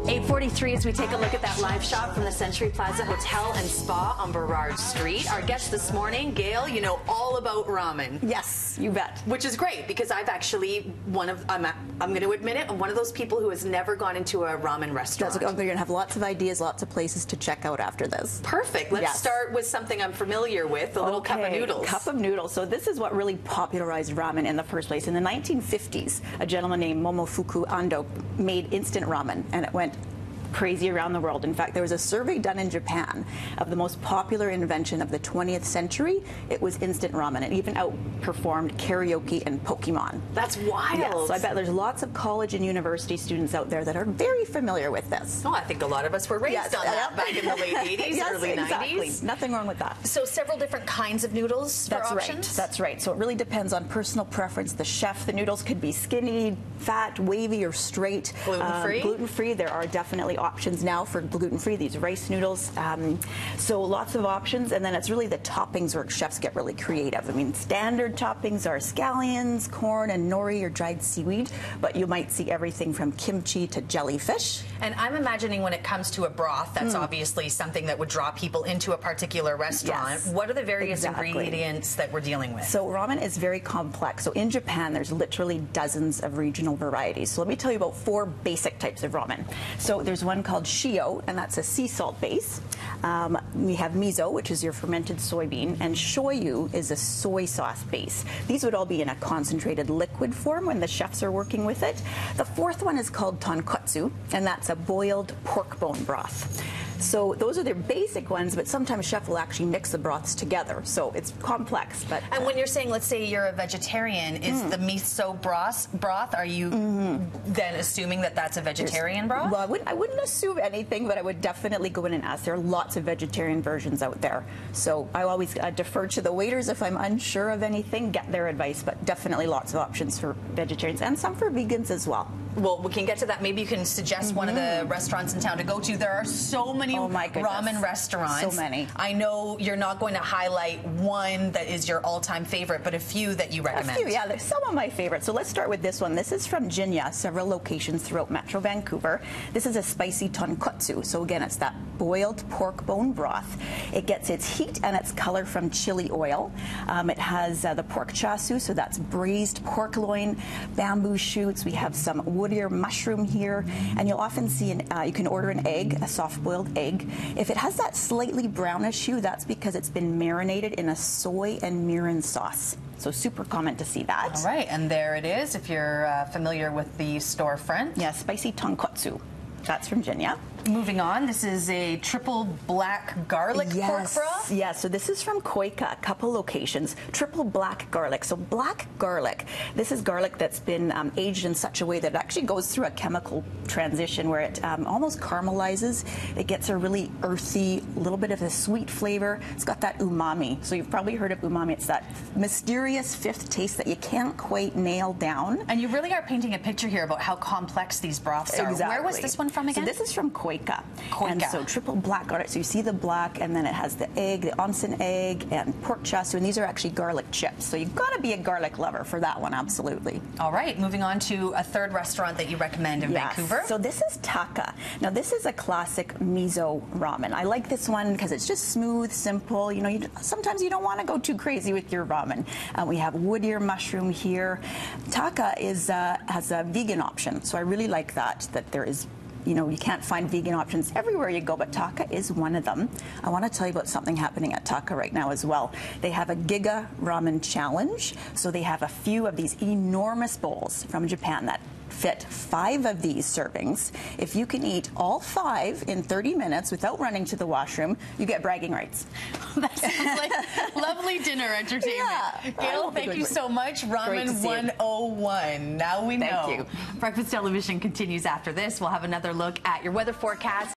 8:43 as we take a look at that live shot from the Century Plaza Hotel and Spa on Burrard Street. Our guest this morning, Gail, you know all about ramen. Yes, you bet. Which is great because I've actually I'm going to admit it, I'm one of those people who has never gone into a ramen restaurant. You're going to have lots of ideas, lots of places to check out after this. Perfect. Let's start with something I'm familiar with, the little cup of noodles. Cup of noodles. So this is what really popularized ramen in the first place. In the 1950s, a gentleman named Momofuku Ando made instant ramen, and it went crazy around the world. In fact, there was a survey done in Japan of the most popular invention of the 20th century. It was instant ramen. It even outperformed karaoke and Pokemon. That's wild. Yeah, so I bet there's lots of college and university students out there that are very familiar with this. Oh, I think a lot of us were raised on that back in the late 80s, yes, early exactly. 90s. Nothing wrong with that. So several different kinds of noodles for options? Right. That's right. So it really depends on personal preference. The chef, the noodles could be skinny, fat, wavy, or straight. Gluten-free? Gluten-free. There are definitely options now for gluten-free, these rice noodles. So lots of options, and then it's really the toppings where chefs get really creative. I mean, standard toppings are scallions, corn, and nori or dried seaweed, but you might see everything from kimchi to jellyfish. And I'm imagining when it comes to a broth, that's obviously something that would draw people into a particular restaurant. Yes, what are the various ingredients that we're dealing with? So ramen is very complex. So in Japan, there's literally dozens of regional varieties. So let me tell you about 4 basic types of ramen. So there's one called shio, and that's a sea salt base. We have miso, which is your fermented soybean, and shoyu is a soy sauce base. These would all be in a concentrated liquid form when the chefs are working with it. The 4th one is called tonkotsu, and that's a boiled pork bone broth. So those are their basic ones, but sometimes chef will actually mix the broths together. So it's complex. But and when you're saying, let's say you're a vegetarian, is the miso broth, are you then assuming that that's a vegetarian broth? Well, I wouldn't assume anything, but I would definitely go in and ask. There are lots of vegetarian versions out there. So I always defer to the waiters if I'm unsure of anything, get their advice, but definitely lots of options for vegetarians and some for vegans as well. Well, we can get to that. Maybe you can suggest one of the restaurants in town to go to. There are so many ramen restaurants. So many. I know you're not going to highlight one that is your all-time favorite, but a few that you recommend. A few, yeah. There's some of my favorites. So let's start with this one. This is from Jinya, several locations throughout Metro Vancouver. This is a spicy tonkotsu. So again, it's that boiled pork bone broth. It gets its heat and its color from chili oil. It has the pork chasu, so that's braised pork loin, bamboo shoots. We have some wood-ear mushroom here, and you'll often see you can order an egg, a soft-boiled egg. If it has that slightly brownish hue, that's because it's been marinated in a soy and mirin sauce. So super common to see that. All right, and there it is if you're familiar with the storefront. Yeah, spicy tonkotsu. That's from Jinya. Moving on, this is a triple black garlic pork broth? Yes, so this is from Koika, a couple locations. Triple black garlic. So black garlic, this is garlic that's been aged in such a way that it actually goes through a chemical transition where it almost caramelizes. It gets a really earthy, little bit of a sweet flavor. It's got that umami. So you've probably heard of umami. It's that mysterious 5th taste that you can't quite nail down. And you really are painting a picture here about how complex these broths are. Exactly. Where was this one from again? So this is from Koika. And so triple black garlic. So you see the black, and then it has the egg, the onsen egg, and pork chasu, and these are actually garlic chips. So you've got to be a garlic lover for that one, absolutely. All right, moving on to a 3rd restaurant that you recommend in Vancouver. So this is Taka. Now this is a classic miso ramen. I like this one because it's just smooth, simple. You know, sometimes you don't want to go too crazy with your ramen. We have wood-ear mushroom here. Taka has a vegan option, so I really like that there is. You know, you can't find vegan options everywhere you go, but Taka is one of them. I want to tell you about something happening at Taka right now as well. They have a Giga Ramen Challenge. So they have a few of these enormous bowls from Japan that fit 5 of these servings. If you can eat all 5 in 30 minutes without running to the washroom, you get bragging rights. That sounds like lovely dinner entertainment. Yeah. Gail, thank you so much. Ramen 101. Now we know. Thank you. Breakfast Television continues after this. We'll have another look at your weather forecast.